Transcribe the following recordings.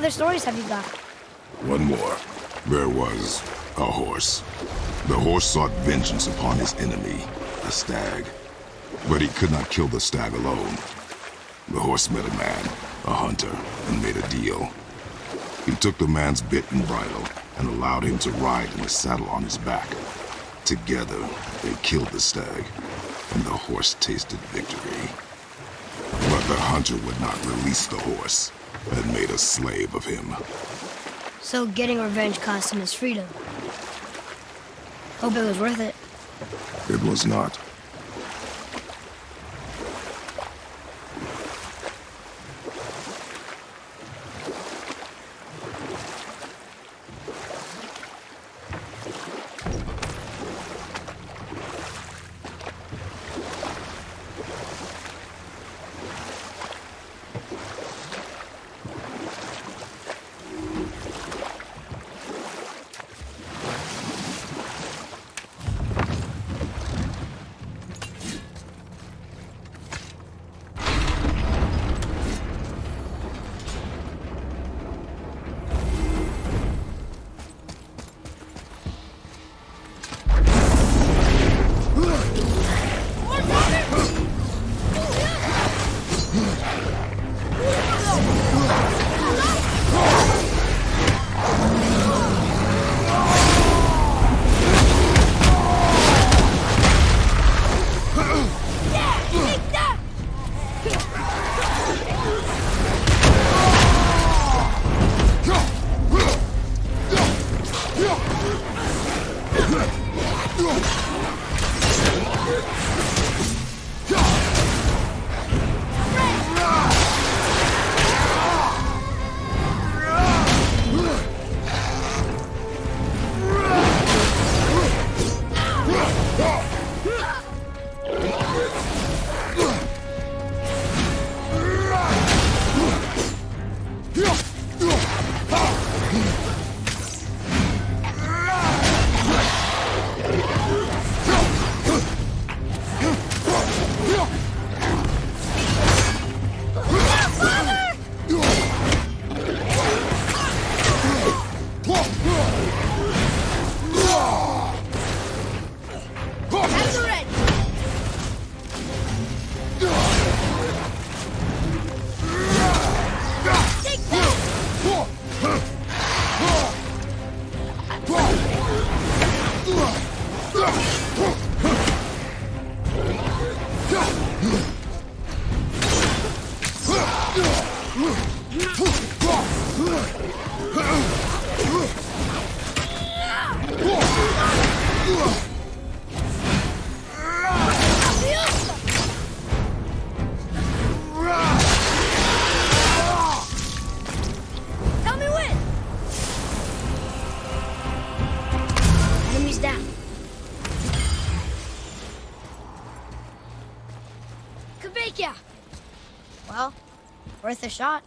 other stories have you got? One more. There was a horse. The horse sought vengeance upon his enemy, the stag. But he could not kill the stag alone. The horse met a man, a hunter, and made a deal. He took the man's bit and bridle and allowed him to ride in a saddle on his back. Together, they killed the stag, and the horse tasted victory. But the hunter would not release the horse and made a slave of him. So getting revenge cost him his freedom. Hope it was worth it. It was not. Well, worth a shot.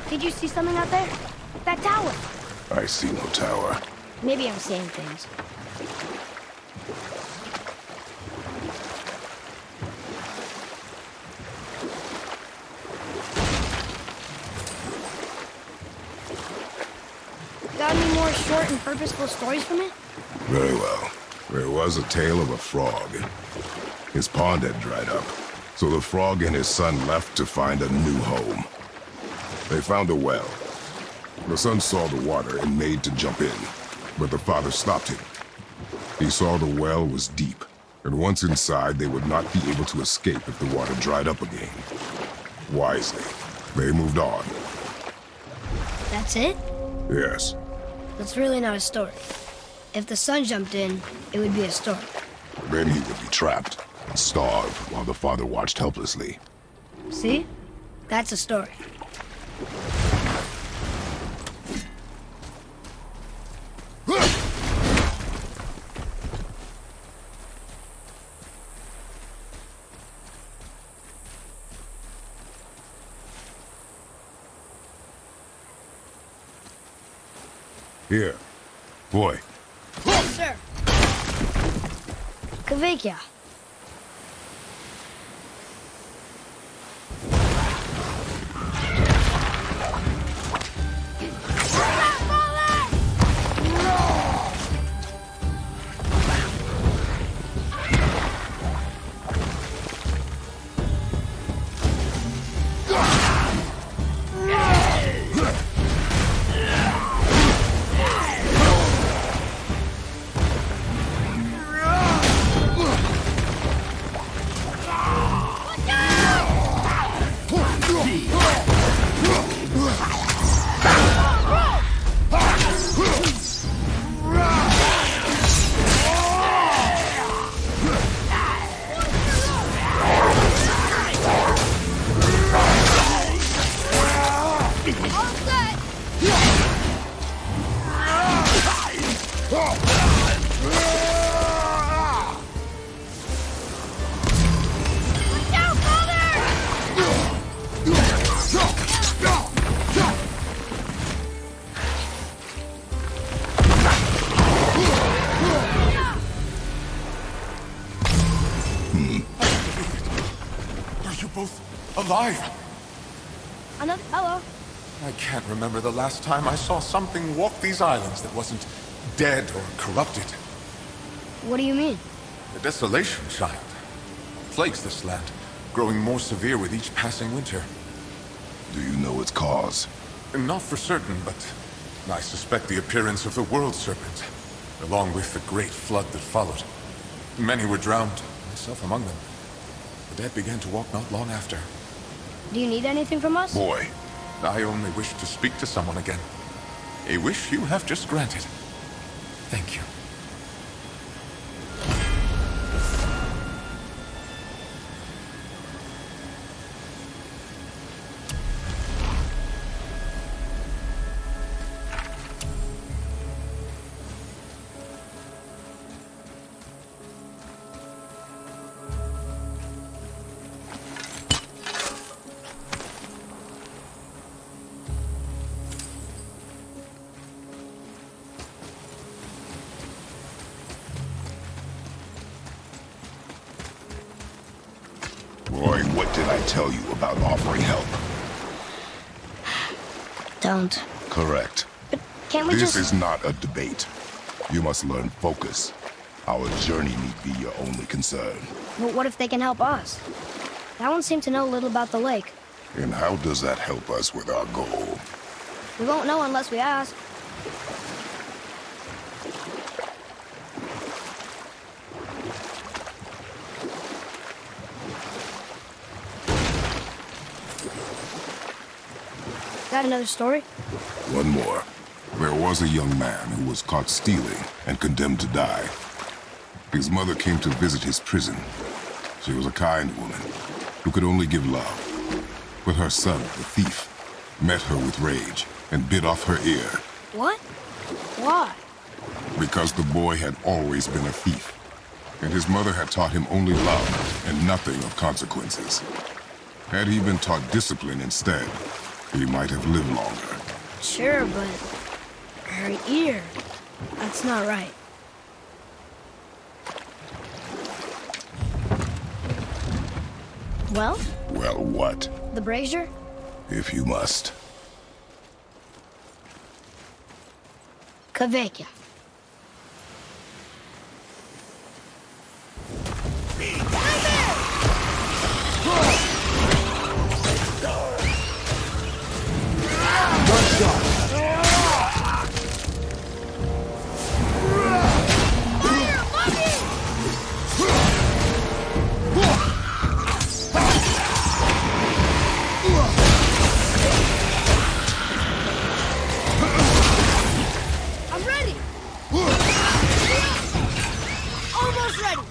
Did you see something out there? That tower. I see no tower. Maybe I'm seeing things. Got any more short and purposeful stories from it? Very well. There was a tale of a frog. His pond had dried up, so the frog and his son left to find a new home. They found a well, The son saw the water and made to jump in, but the father stopped him. He saw the well was deep, and once inside, they would not be able to escape if the water dried up again. Wisely, they moved on. That's it? Yes. That's really not a story. If the son jumped in, it would be a story. Then he would be trapped and starved while the father watched helplessly. See? That's a story. Here. Boy. Yes, sir. Kvekia. Alive! Another hello. I can't remember the last time I saw something walk these islands that wasn't dead or corrupted. What do you mean? The desolation, child. Plagues this land, growing more severe with each passing winter. Do you know its cause? Not for certain, but I suspect the appearance of the World Serpent, along with the great flood that followed. Many were drowned, myself among them. The dead began to walk not long after. Do you need anything from us? Boy. I only wish to speak to someone again. A wish you have just granted. Thank you. Boy, what did I tell you about offering help? Don't. Correct. But can't we This is not a debate. You must learn focus. Our journey need be your only concern. But what if they can help us? That one seemed to know a little about the lake. And how does that help us with our goal? We won't know unless we ask. Got another story? One more. There was a young man who was caught stealing and condemned to die. His mother came to visit his prison. She was a kind woman who could only give love. But her son, the thief, met her with rage and bit off her ear. What? Why? Because the boy had always been a thief, and his mother had taught him only love and nothing of consequences. Had he been taught discipline instead, he might have lived longer. Sure, but her ear, that's not right. Well? Well, what? The brazier? If you must. Kvekia. Good shot. Almost ready.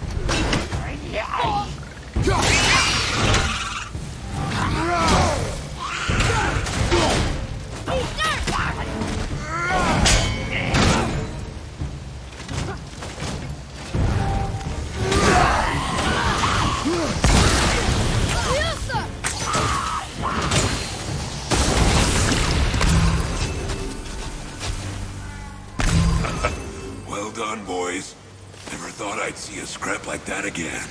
Well done, boys. Never thought I'd see a scrap like that again.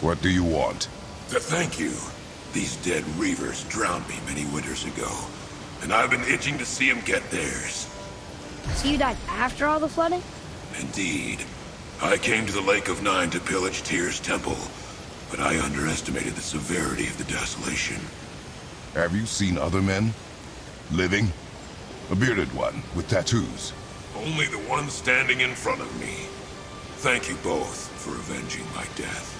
What do you want? To thank you. These dead reavers drowned me many winters ago, and I've been itching to see them get theirs. So you died after all the flooding? Indeed. I came to the Lake of Nine to pillage Tyr's temple, but I underestimated the severity of the desolation. Have you seen other men? Living? A bearded one with tattoos? Only the one standing in front of me. Thank you both for avenging my death.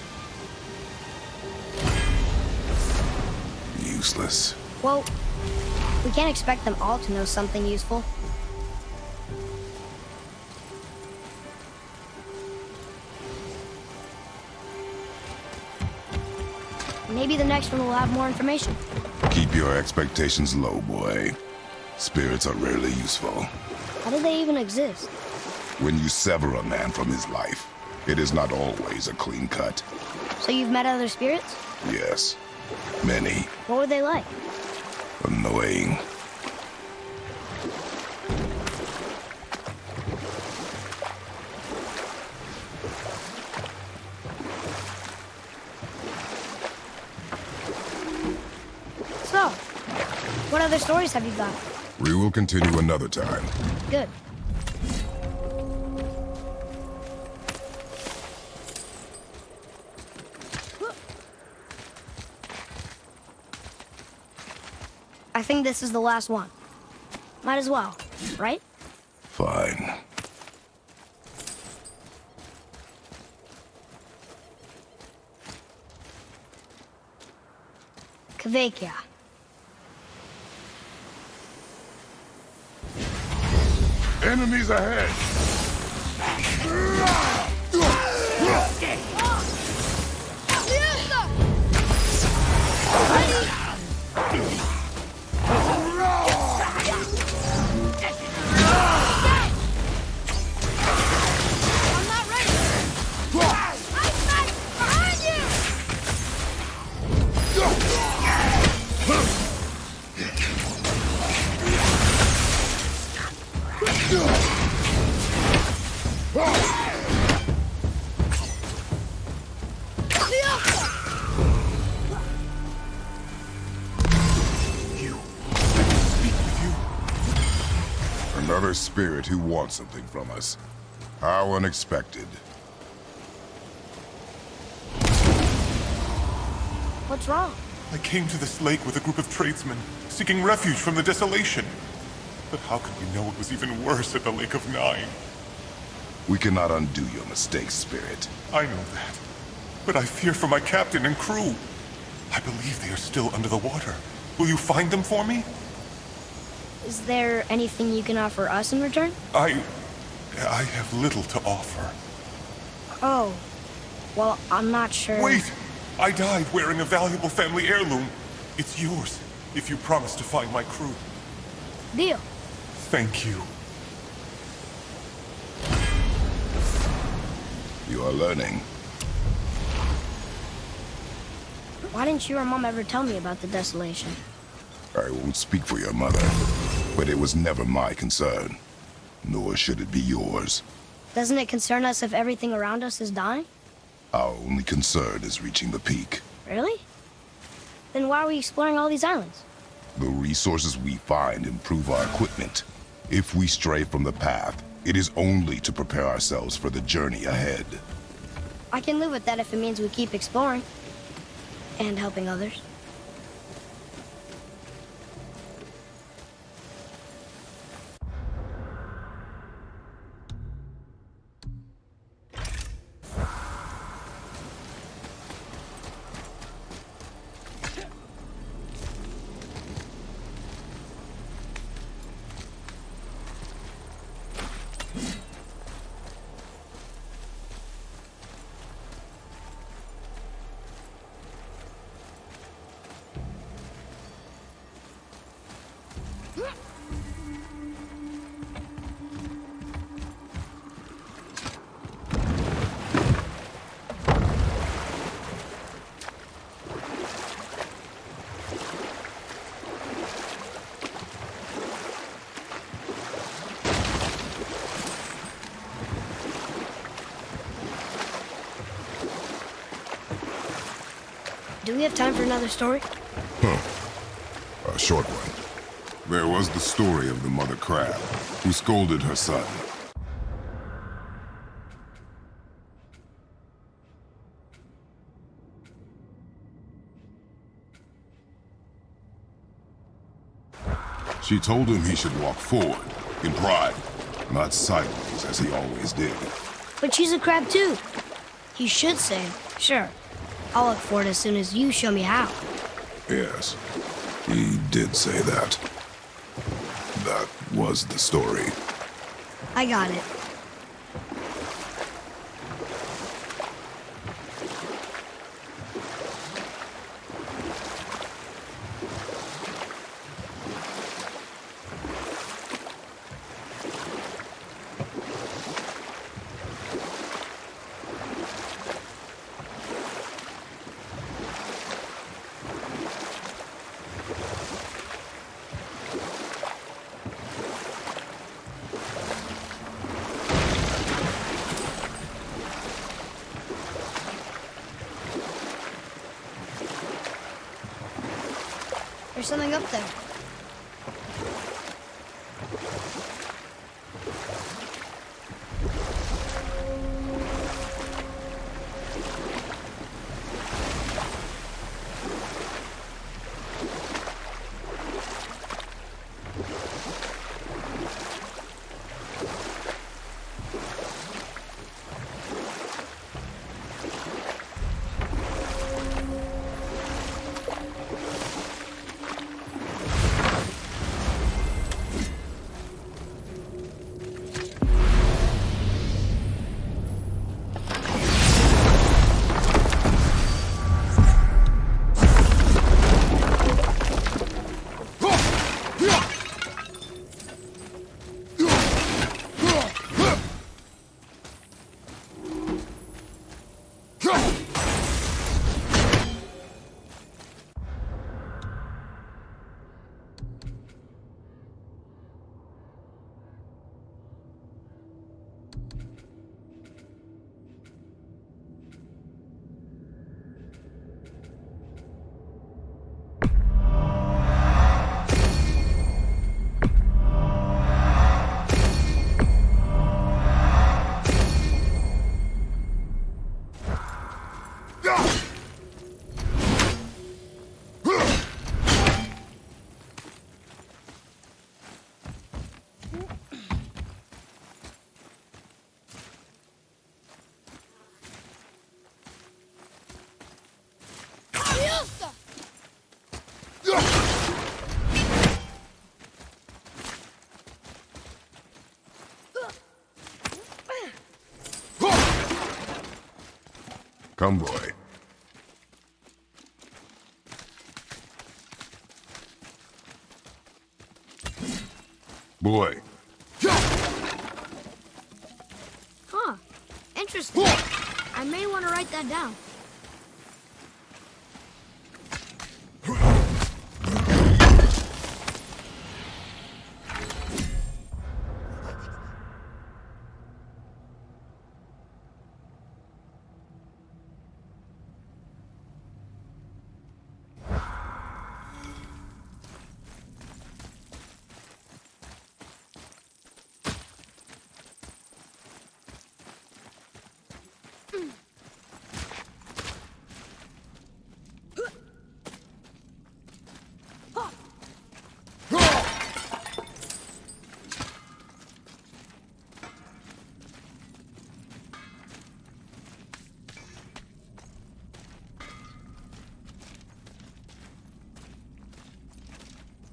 Useless. Well, we can't expect them all to know something useful. Maybe the next one will have more information. Keep your expectations low, boy. Spirits are rarely useful. How do they even exist? When you sever a man from his life, it is not always a clean cut. So you've met other spirits? Yes. Many. What were they like? Annoying. So, what other stories have you got? We will continue another time. Good. I think this is the last one. Might as well, right? Fine. Kvekia. Enemies ahead! Another spirit who wants something from us. How unexpected. What's wrong? I came to this lake with a group of tradesmen, seeking refuge from the desolation. But how could we know it was even worse at the Lake of Nine? We cannot undo your mistakes, Spirit. I know that. But I fear for my captain and crew. I believe they are still under the water. Will you find them for me? Is there anything you can offer us in return? I have little to offer. Oh, well, I'm not sure. Wait! I died wearing a valuable family heirloom. It's yours, if you promise to find my crew. Deal. Thank you. You are learning. Why didn't you or Mom ever tell me about the desolation? I won't speak for your mother, but it was never my concern. Nor should it be yours. Doesn't it concern us if everything around us is dying? Our only concern is reaching the peak. Really? Then why are we exploring all these islands? The resources we find improve our equipment. If we stray from the path, it is only to prepare ourselves for the journey ahead. I can live with that if it means we keep exploring. And helping others. we have time for another story? A short one. There was the story of the mother crab, who scolded her son. She told him he should walk forward, in pride, not sideways as he always did. But she's a crab too. He should say, sure. I'll look for it as soon as you show me how. Yes, he did say that. That was the story. I got it. There's something up there. Come, boy. Boy. Huh. Interesting. I may want to write that down.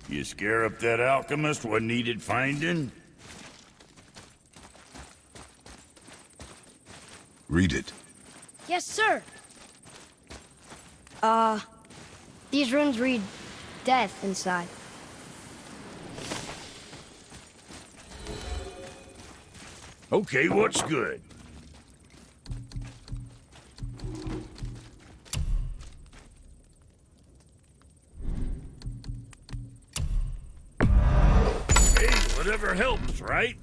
You scare up that alchemist what needed finding? Read it. Yes, sir. These runes read death inside. Okay, what's good? Hey, whatever helps, right?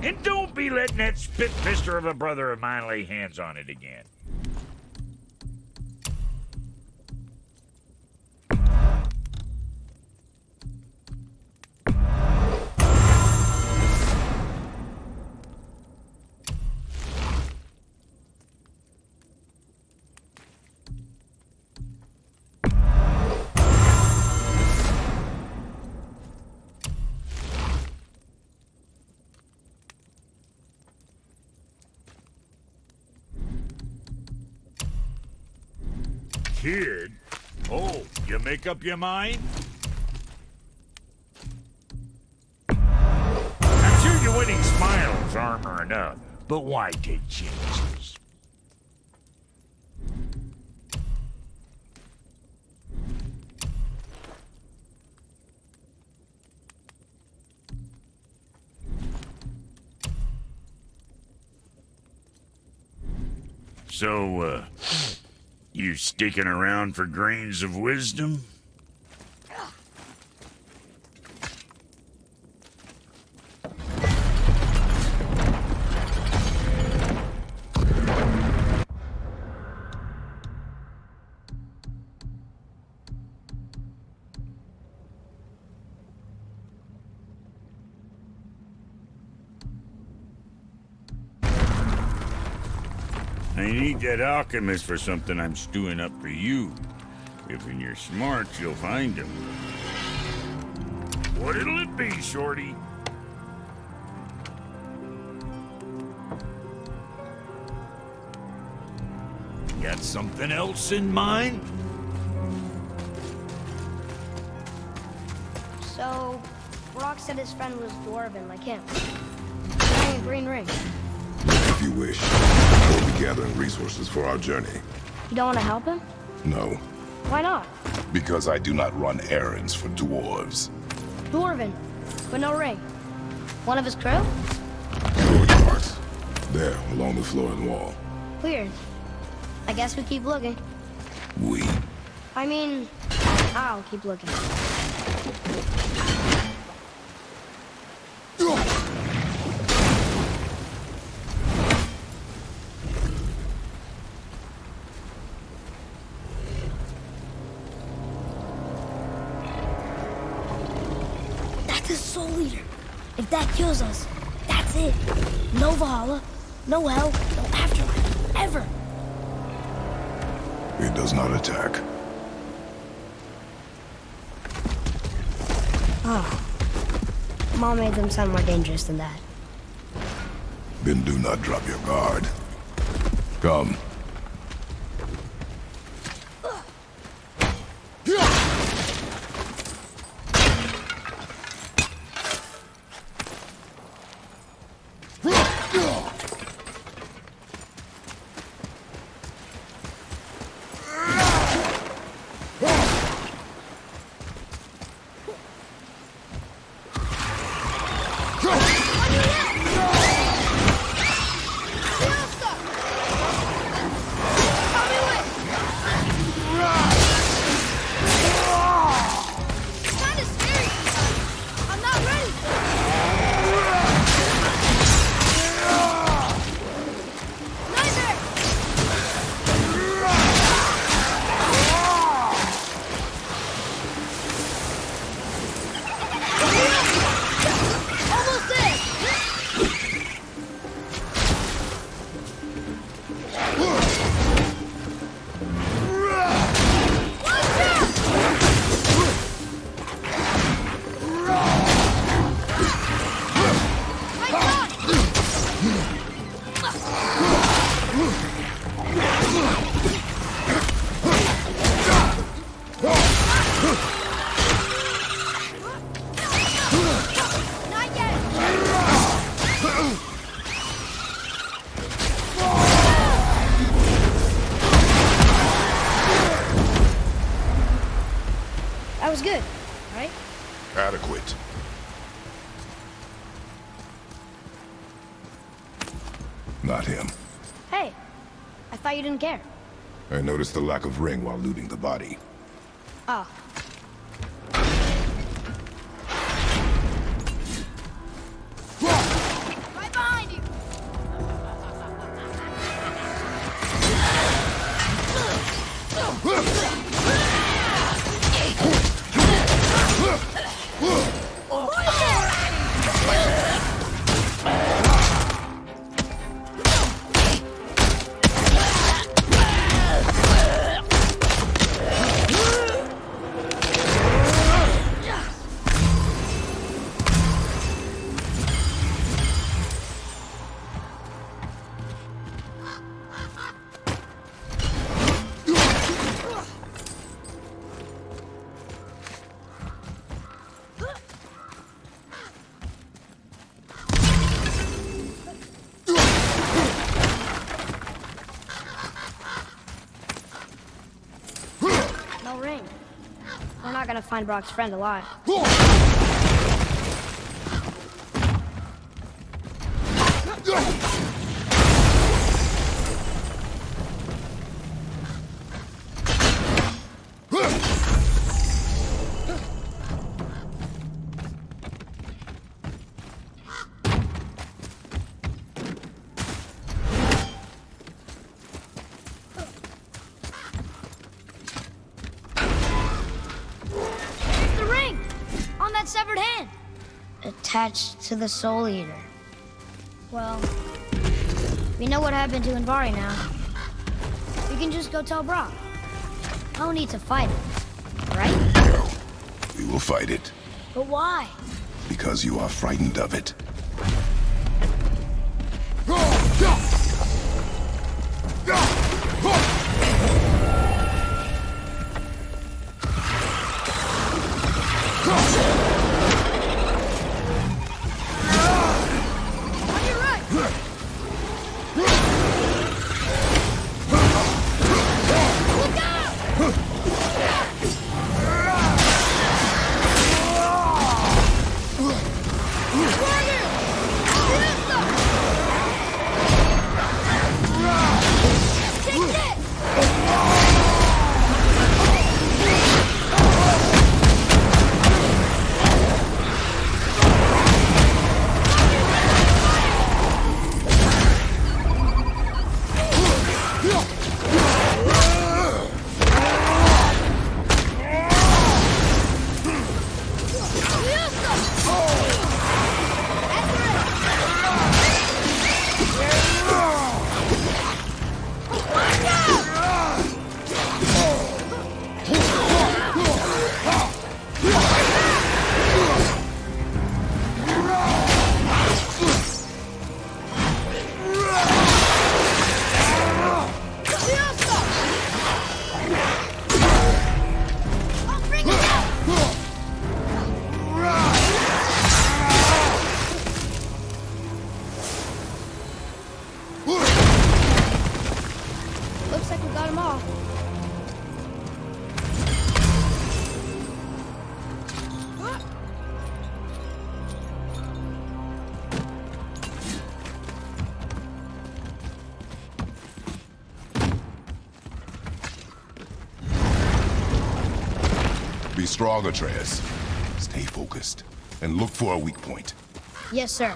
And don't be letting that spit-fister of a brother of mine lay hands on it again. Kid? Oh, you make up your mind? I'm sure your winning smile's armor enough, but why take chances? So, you sticking around for grains of wisdom? I need that alchemist for something I'm stewing up for you. If when you're smart, you'll find him. What'll it be, Shorty? Got something else in mind? So, Brock said his friend was dwarven like him. Wearing a green ring. If you wish, we'll be gathering resources for our journey. You don't want to help him? No, Why not? because I do not run errands for dwarves. Dwarven, but no ring. One of his crew? Storage parts. There, along the floor and wall. Weird. I guess we keep looking. We. I mean, I'll keep looking. That's his soul eater. If that kills us, that's it. No Valhalla, no hell, no afterlife, ever. It does not attack. Oh. Mom made them sound more dangerous than that. Then do not drop your guard. Come. That was good, right? Adequate. Not him. Hey, I thought you didn't care. I noticed the lack of ring while looting the body. Oh. Right behind gotta find Brock's friend alive. Severed hand. Attached to the Soul Eater. Well, we know what happened to Invari now. We can just go tell Brock. No need to fight it, right? No, we will fight it. But why? Because you are frightened of it. Looks like we got them all. Be strong, Atreus. Stay focused, and look for a weak point. Yes, sir.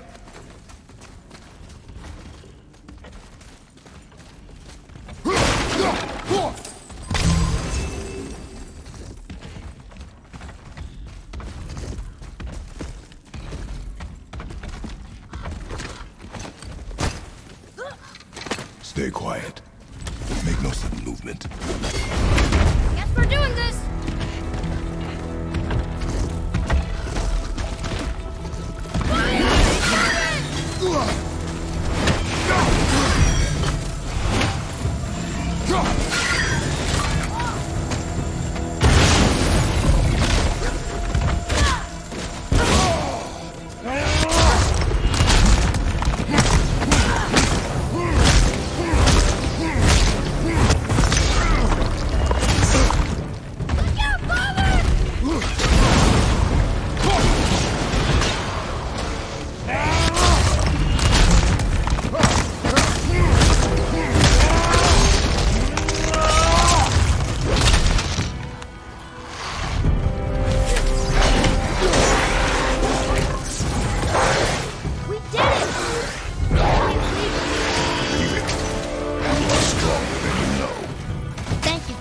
Stay quiet. Make no sudden movement. Guess we're doing this.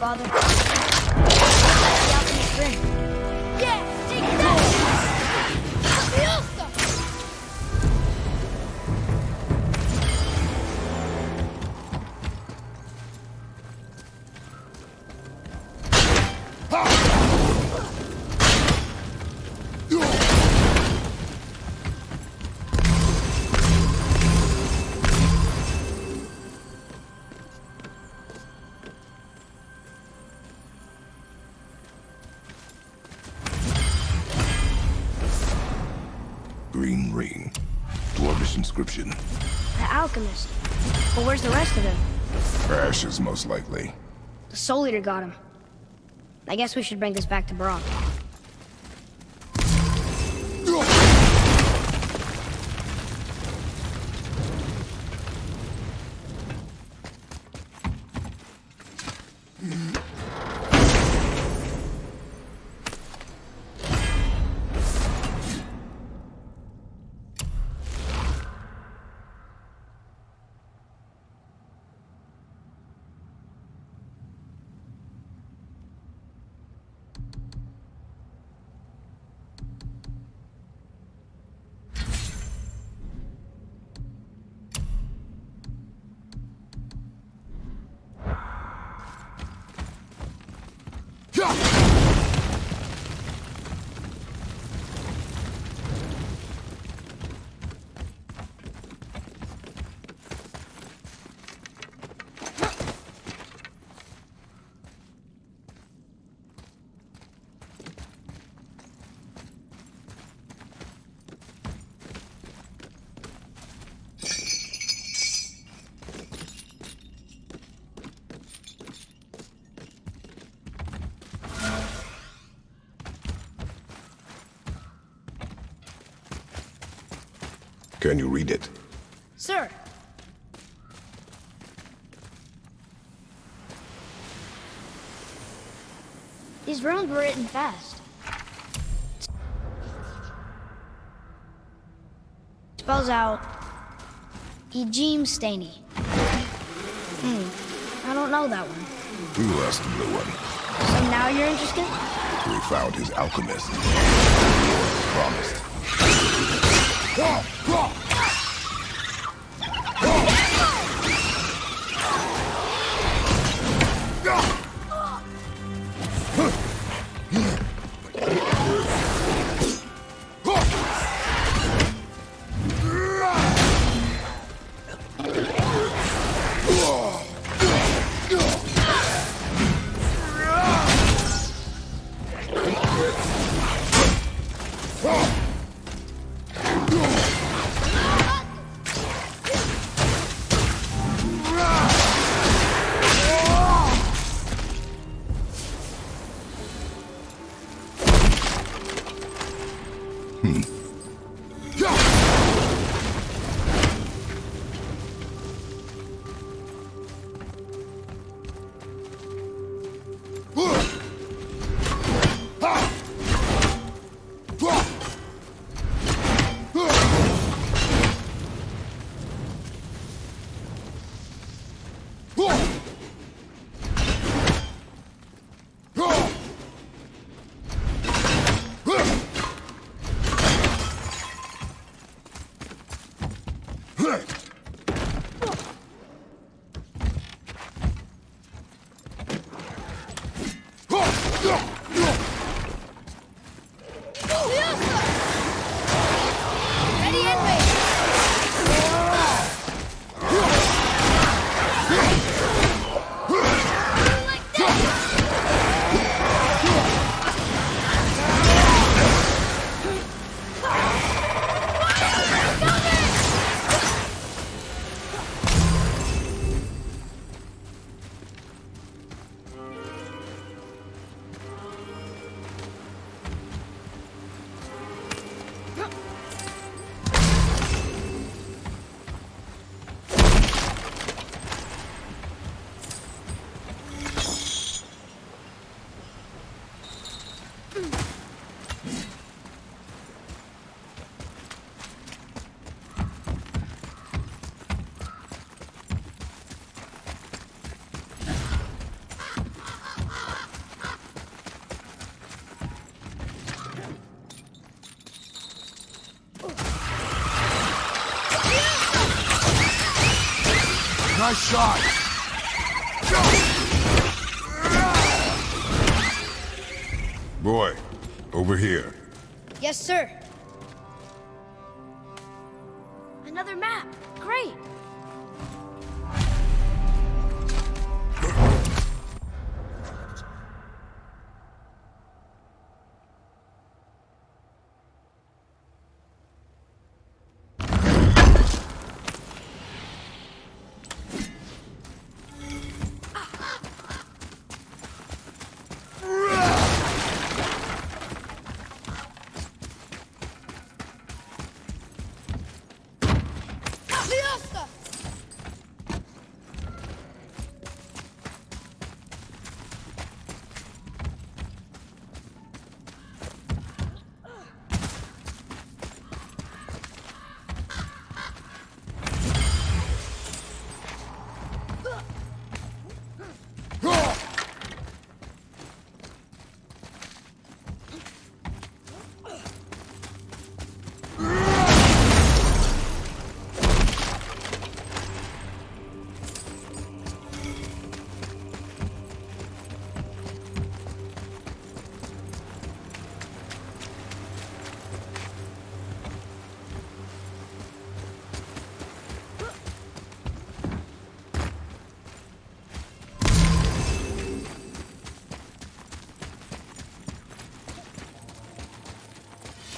Father. The alchemist ring. Yeah, take that! Fiesta! Green ring. Dwarvish inscription. The alchemist. But where's the rest of him? Ashes, most likely. The Soul Eater got him. I guess we should bring this back to Brock. Can you read it? Sir. These runes were written fast. Spells out Ejim Staney. I don't know that one. Who asked the blue one? So now you're interested? We found his alchemist. Promised. Nice shot! Boy, over here. Yes, sir. Another map. Great.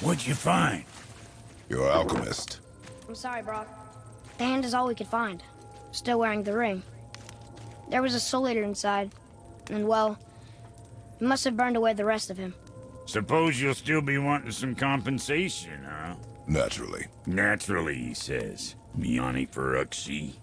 What'd you find? Your alchemist. I'm sorry, Brock. The hand is all we could find. Still wearing the ring. There was a soul eater inside. And, well, he must have burned away the rest of him. Suppose you'll still be wanting some compensation, huh? Naturally. Naturally, he says. Miani Feruxi.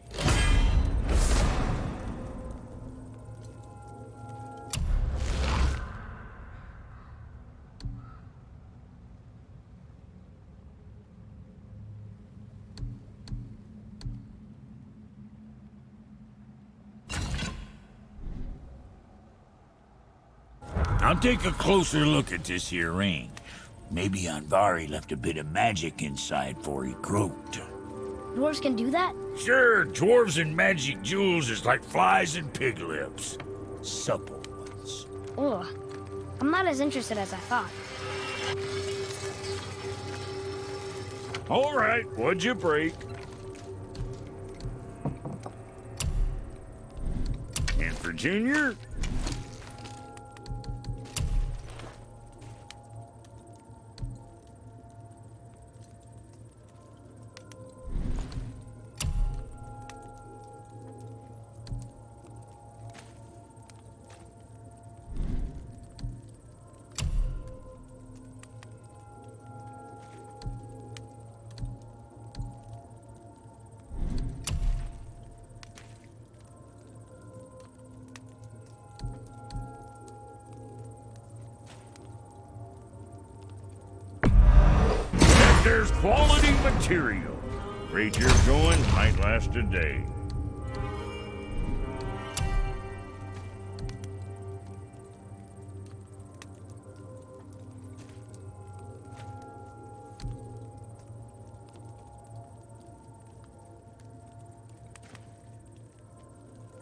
I'll take a closer look at this here ring. Maybe Anvari left a bit of magic inside for he croaked. Dwarves can do that? Sure, dwarves and magic jewels is like flies and pig lips. Supple ones. Ugh. I'm not as interested as I thought. All right, what'd you break? And for Junior? There's quality material. Rate you're going might last a day.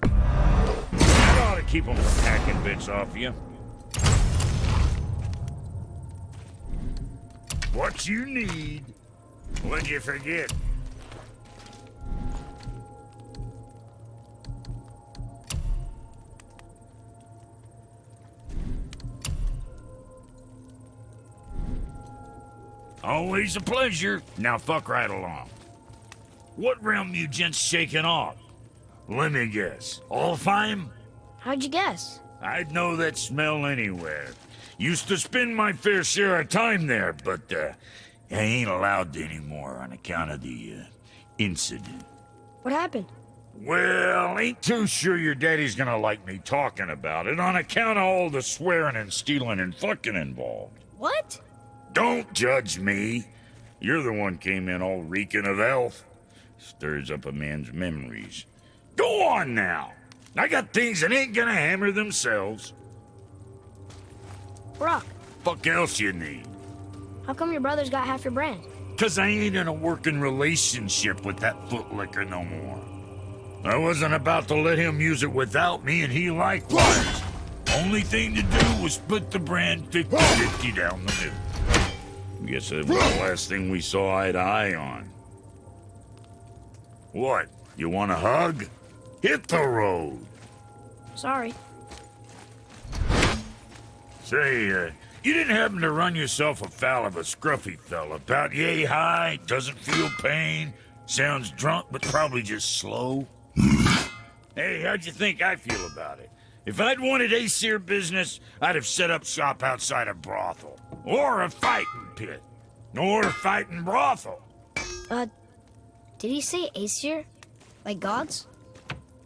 That ought to keep them from hacking bits off you. What you need? What'd you forget? Always a pleasure. Now fuck right along. What realm you gents shaking off? Let me guess. Alfheim? How'd you guess? I'd know that smell anywhere. Used to spend my fair share of time there, but I ain't allowed to anymore on account of the incident. What happened? Well, ain't too sure your daddy's gonna like me talking about it on account of all the swearing and stealing and fucking involved. What? Don't judge me. You're the one came in all reeking of elf. Stirs up a man's memories. Go on now. I got things that ain't gonna hammer themselves. Brock, Fuck else you need? how come your brother's got half your brand? 'Cause I ain't in a working relationship with that footlicker no more. I wasn't about to let him use it without me, and he likewise. Only thing to do was split the brand 50-50 down the middle. Guess that was the last thing we saw eye to eye on. What? You want a hug? Hit the road. Sorry. Say, you didn't happen to run yourself afoul of a scruffy fella about yay high, doesn't feel pain, sounds drunk but probably just slow? Hey, how'd you think I feel about it? If I'd wanted Aesir business, I'd have set up shop outside a brothel. Or a fighting pit. Or a fighting brothel. Did he say Aesir? Like gods?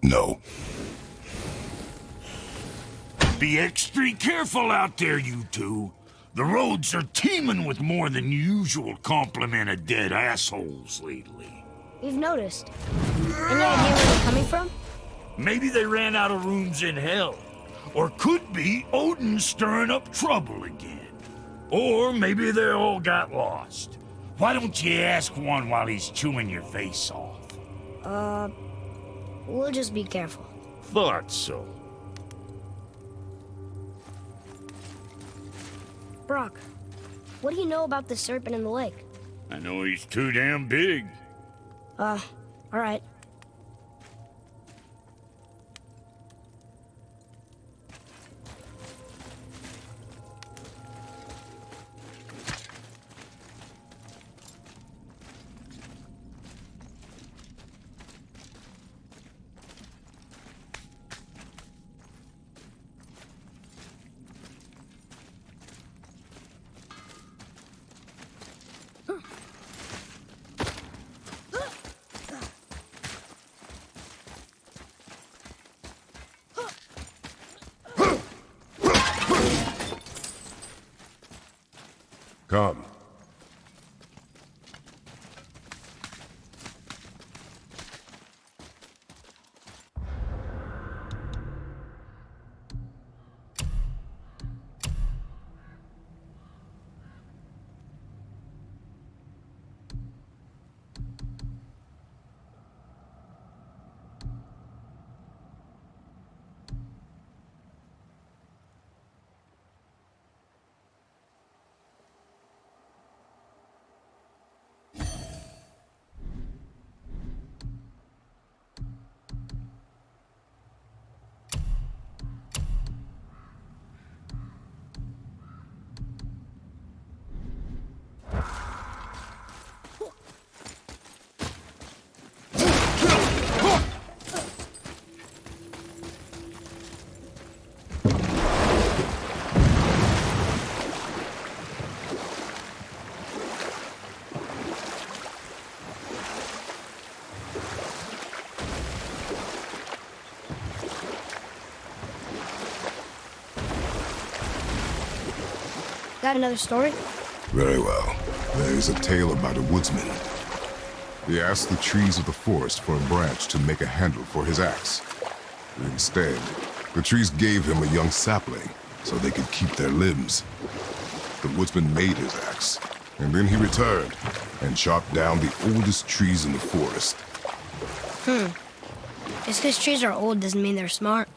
No. Be extra careful out there, you two. The roads are teeming with more than usual complement of dead assholes lately. We've noticed. Any idea where they're coming from? Maybe they ran out of rooms in hell. Or could be Odin stirring up trouble again. Or maybe they all got lost. Why don't you ask one while he's chewing your face off? We'll just be careful. Thought so. Brock, what do you know about the serpent in the lake? I know he's too damn big. Alright. Come. Got another story? Very well. There is a tale about a woodsman. He asked the trees of the forest for a branch to make a handle for his axe. Instead, the trees gave him a young sapling so they could keep their limbs. The woodsman made his axe, and then he returned and chopped down the oldest trees in the forest. Just because trees are old doesn't mean they're smart.